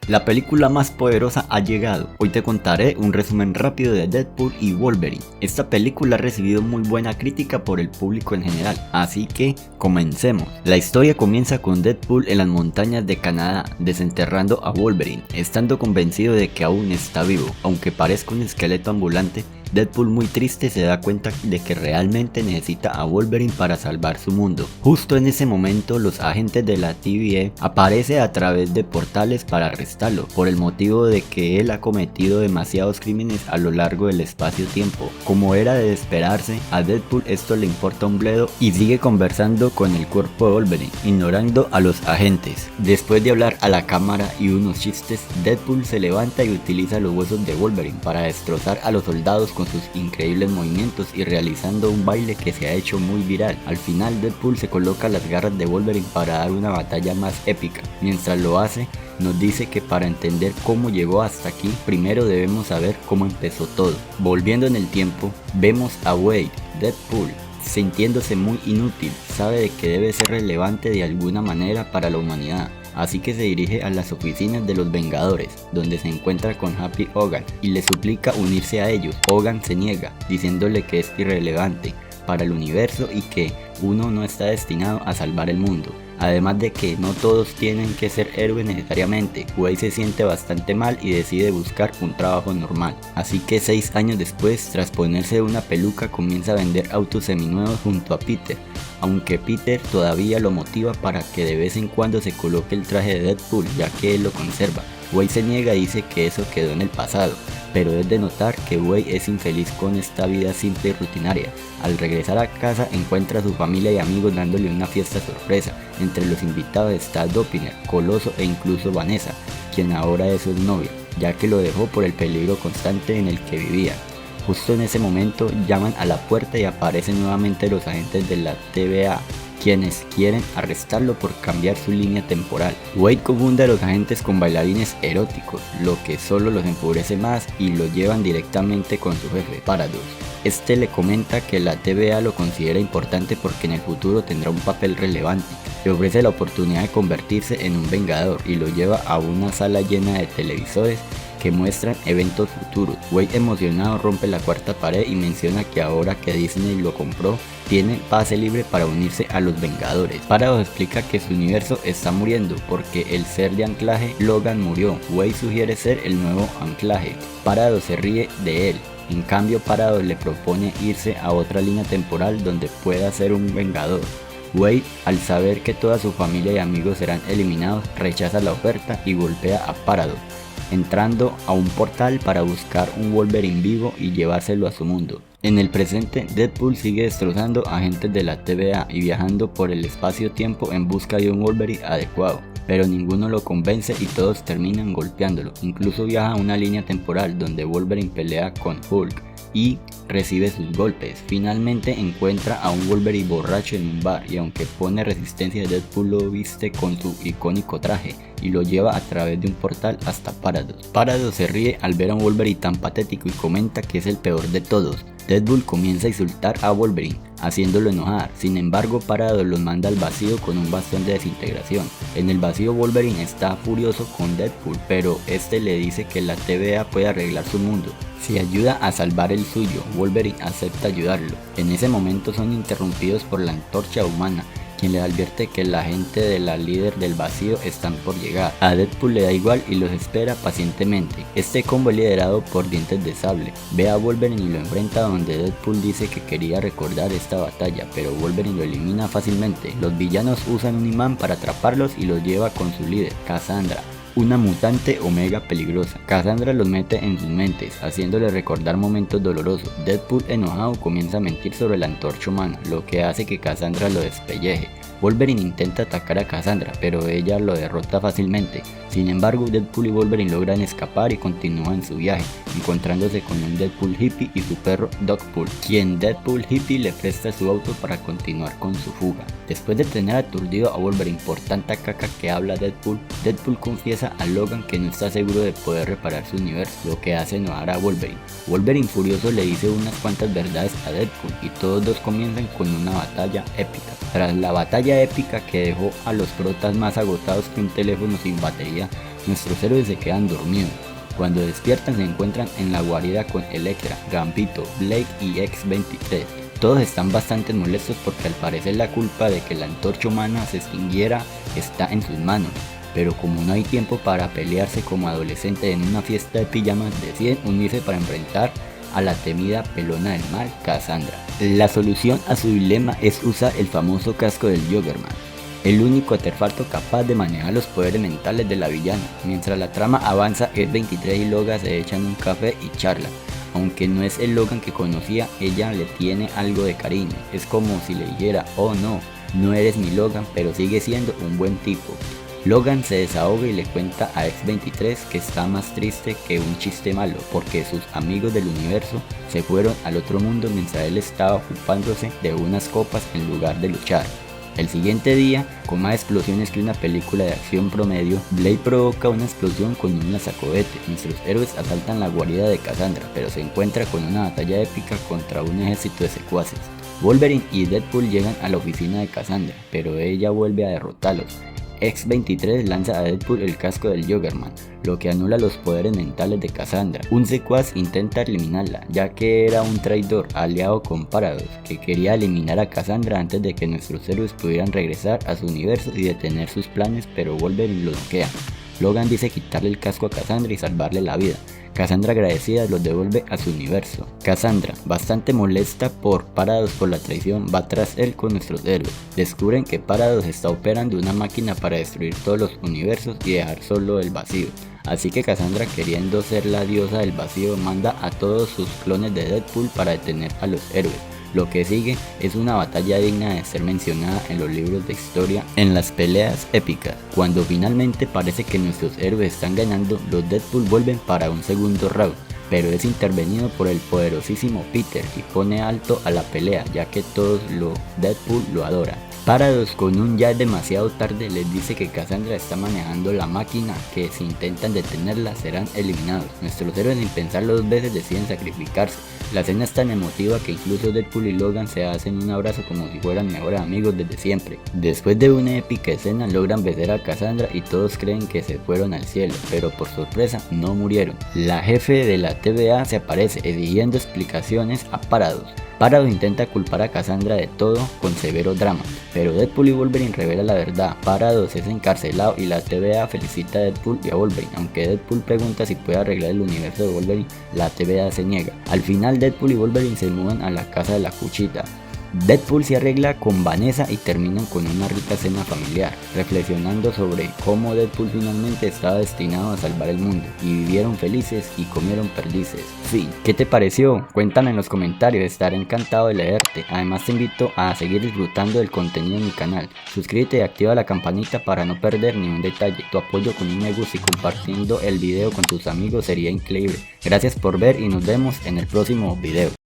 La película más poderosa ha llegado. Hoy te contaré un resumen rápido de Deadpool y Wolverine. Esta película ha recibido muy buena crítica por el público en general, así que comencemos. La historia comienza con Deadpool en las montañas de Canadá, desenterrando a Wolverine, estando convencido de que aún está vivo, aunque parezca un esqueleto ambulante. Deadpool, muy triste, se da cuenta de que realmente necesita a Wolverine para salvar su mundo. Justo en ese momento, los agentes de la TVA aparecen a través de portales para arrestarlo, por el motivo de que él ha cometido demasiados crímenes a lo largo del espacio-tiempo. Como era de esperarse, a Deadpool esto le importa un bledo y sigue conversando con el cuerpo de Wolverine, ignorando a los agentes. Después de hablar a la cámara y unos chistes, Deadpool se levanta y utiliza los huesos de Wolverine para destrozar a los soldados con sus increíbles movimientos y realizando un baile que se ha hecho muy viral. Al final, Deadpool se coloca las garras de Wolverine para dar una batalla más épica. Mientras lo hace, nos dice que para entender cómo llegó hasta aquí, primero debemos saber cómo empezó todo. Volviendo en el tiempo, vemos a Wade, Deadpool, sintiéndose muy inútil. Sabe de que debe ser relevante de alguna manera para la humanidad, así que se dirige a las oficinas de los Vengadores, donde se encuentra con Happy Hogan y le suplica unirse a ellos. Hogan se niega, diciéndole que es irrelevante para el universo y que uno no está destinado a salvar el mundo. Además de que no todos tienen que ser héroes necesariamente. Wade se siente bastante mal y decide buscar un trabajo normal. Así que 6 años después, tras ponerse una peluca, comienza a vender autos seminuevos junto a Peter, aunque Peter todavía lo motiva para que de vez en cuando se coloque el traje de Deadpool, ya que él lo conserva. Wade se niega y dice que eso quedó en el pasado, pero es de notar que Wade es infeliz con esta vida simple y rutinaria. Al regresar a casa encuentra a su familia y amigos dándole una fiesta sorpresa. Entre los invitados está Doppler, Coloso e incluso Vanessa, quien ahora es su novia, ya que lo dejó por el peligro constante en el que vivía. Justo en ese momento llaman a la puerta y aparecen nuevamente los agentes de la TVA, quienes quieren arrestarlo por cambiar su línea temporal. Wade confunde a los agentes con bailarines eróticos, lo que solo los empobrece más y lo llevan directamente con su jefe, Paradox. Este le comenta que la TVA lo considera importante porque en el futuro tendrá un papel relevante. Le ofrece la oportunidad de convertirse en un vengador y lo lleva a una sala llena de televisores que muestran eventos futuros. Wade, emocionado, rompe la cuarta pared y menciona que ahora que Disney lo compró, tiene pase libre para unirse a los Vengadores. Paradox explica que su universo está muriendo porque el ser de anclaje Logan murió. Wade sugiere ser el nuevo anclaje. Paradox se ríe de él. En cambio, Paradox le propone irse a otra línea temporal donde pueda ser un Vengador. Wade, al saber que toda su familia y amigos serán eliminados, rechaza la oferta y golpea a Paradox, entrando a un portal para buscar un Wolverine vivo y llevárselo a su mundo. En el presente, Deadpool sigue destrozando agentes de la TVA y viajando por el espacio-tiempo en busca de un Wolverine adecuado, pero ninguno lo convence y todos terminan golpeándolo. Incluso viaja a una línea temporal donde Wolverine pelea con Hulk y recibe sus golpes. Finalmente encuentra a un Wolverine borracho en un bar y aunque pone resistencia, Deadpool lo viste con su icónico traje y lo lleva a través de un portal hasta Paradox. Paradox se ríe al ver a un Wolverine tan patético y comenta que es el peor de todos. Deadpool comienza a insultar a Wolverine, haciéndolo enojar. Sin embargo, Paradox los manda al vacío con un bastón de desintegración. En el vacío, Wolverine está furioso con Deadpool, pero este le dice que la TVA puede arreglar su mundo si ayuda a salvar el suyo. Wolverine acepta ayudarlo. En ese momento son interrumpidos por la Antorcha Humana, quien le advierte que la gente de la líder del vacío están por llegar. A Deadpool le da igual y los espera pacientemente. Este combo es liderado por Dientes de Sable. Ve a Wolverine y lo enfrenta, donde Deadpool dice que quería recordar esta batalla, pero Wolverine lo elimina fácilmente. Los villanos usan un imán para atraparlos y los lleva con su líder, Cassandra, una mutante omega peligrosa. Cassandra los mete en sus mentes, haciéndole recordar momentos dolorosos. Deadpool, enojado, comienza a mentir sobre la Antorcha Humana, lo que hace que Cassandra lo despelleje. Wolverine intenta atacar a Cassandra, pero ella lo derrota fácilmente. Sin embargo, Deadpool y Wolverine logran escapar y continúan su viaje, encontrándose con un Deadpool hippie y su perro Dogpool, quien Deadpool hippie le presta su auto para continuar con su fuga. Después de tener aturdido a Wolverine por tanta caca que habla Deadpool, Deadpool confiesa a Logan que no está seguro de poder reparar su universo, lo que hace enojar a Wolverine. Wolverine, furioso, le dice unas cuantas verdades a Deadpool y todos dos comienzan con una batalla épica. Tras la batalla épica que dejó a los protas más agotados que un teléfono sin batería, nuestros héroes se quedan dormidos. Cuando despiertan se encuentran en la guarida con Elektra, Gambito, Blake y X-23. Todos están bastante molestos porque al parecer la culpa de que la antorcha humana se extinguiera está en sus manos. Pero como no hay tiempo para pelearse como adolescentes en una fiesta de pijamas, deciden unirse para enfrentar a la temida pelona del mal, Cassandra. La solución a su dilema es usar el famoso casco del Juggerman, el único artefacto capaz de manejar los poderes mentales de la villana. Mientras la trama avanza, X-23 y Logan se echan un café y charlan. Aunque no es el Logan que conocía, ella le tiene algo de cariño. Es como si le dijera: oh no, no eres mi Logan, pero sigue siendo un buen tipo. Logan se desahoga y le cuenta a X-23 que está más triste que un chiste malo porque sus amigos del universo se fueron al otro mundo mientras él estaba ocupándose de unas copas en lugar de luchar. El siguiente día, con más explosiones que una película de acción promedio, Blade provoca una explosión con un lanzacohete. Nuestros héroes asaltan la guarida de Cassandra, pero se encuentra con una batalla épica contra un ejército de secuaces. Wolverine y Deadpool llegan a la oficina de Cassandra, pero ella vuelve a derrotarlos. X-23 lanza a Deadpool el casco del Juggerman, lo que anula los poderes mentales de Cassandra. Un secuaz intenta eliminarla, ya que era un traidor aliado con Paradox, que quería eliminar a Cassandra antes de que nuestros héroes pudieran regresar a su universo y detener sus planes, pero Wolverine lo noquea. Logan dice quitarle el casco a Cassandra y salvarle la vida. Cassandra, agradecida, los devuelve a su universo. Cassandra, bastante molesta por Paradox por la traición, va tras él con nuestros héroes. Descubren que Paradox está operando una máquina para destruir todos los universos y dejar solo el vacío. Así que Cassandra, queriendo ser la diosa del vacío, manda a todos sus clones de Deadpool para detener a los héroes. Lo que sigue es una batalla digna de ser mencionada en los libros de historia en las peleas épicas. Cuando finalmente parece que nuestros héroes están ganando, los Deadpool vuelven para un segundo round, pero es intervenido por el poderosísimo Peter y pone alto a la pelea, ya que todos los Deadpool lo adoran. Paradox, con un ya demasiado tarde, les dice que Cassandra está manejando la máquina, que si intentan detenerla serán eliminados. Nuestros héroes, sin pensarlo dos veces, deciden sacrificarse. La escena es tan emotiva que incluso Deadpool y Logan se hacen un abrazo como si fueran mejores amigos desde siempre. Después de una épica escena logran vencer a Cassandra y todos creen que se fueron al cielo, pero por sorpresa no murieron. La jefe de la TVA se aparece exigiendo explicaciones a Paradox. Paradox intenta culpar a Cassandra de todo con severo drama, pero Deadpool y Wolverine revelan la verdad. Paradox es encarcelado y la TVA felicita a Deadpool y a Wolverine. Aunque Deadpool pregunta si puede arreglar el universo de Wolverine, la TVA se niega. Al final, Deadpool y Wolverine se mudan a la casa de la cuchita. Deadpool se arregla con Vanessa y terminan con una rica cena familiar, reflexionando sobre cómo Deadpool finalmente estaba destinado a salvar el mundo, y vivieron felices y comieron perdices. Fin. ¿Qué te pareció? Cuéntame en los comentarios, estaré encantado de leerte. Además te invito a seguir disfrutando del contenido en mi canal. Suscríbete y activa la campanita para no perder ni un detalle. Tu apoyo con un me gusta y compartiendo el video con tus amigos sería increíble. Gracias por ver y nos vemos en el próximo video.